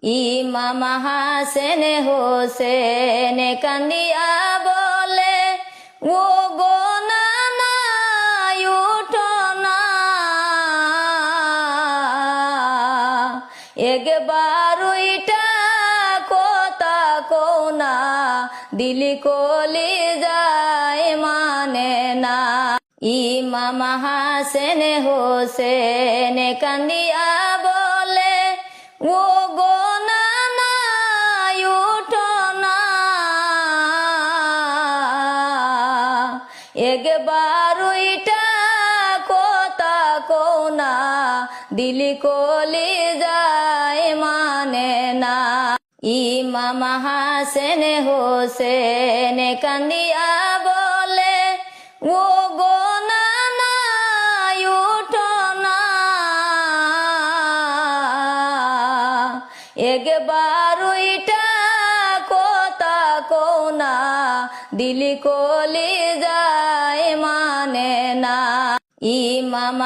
ইমাম হাসেন হোসেন কান্দিয়া বলে, ও গো নানা উঠো না, একবার ওইটা কথা কোনা, দিলি কলি যায় মানে না। ইমাম হাসেন হোসেন কান্দিয়া বলে, ও গো নানা উঠো না, একবার ওইটা কথা কোনা, দিলি কলি যায় মানে না। ইমাম হাসেন হোসেন কান্দিয়া বলে, ও গো নানা উঠো না, একবার ওইটা কথা কোনা, দিলি কলি যায় মানে না। ইমাম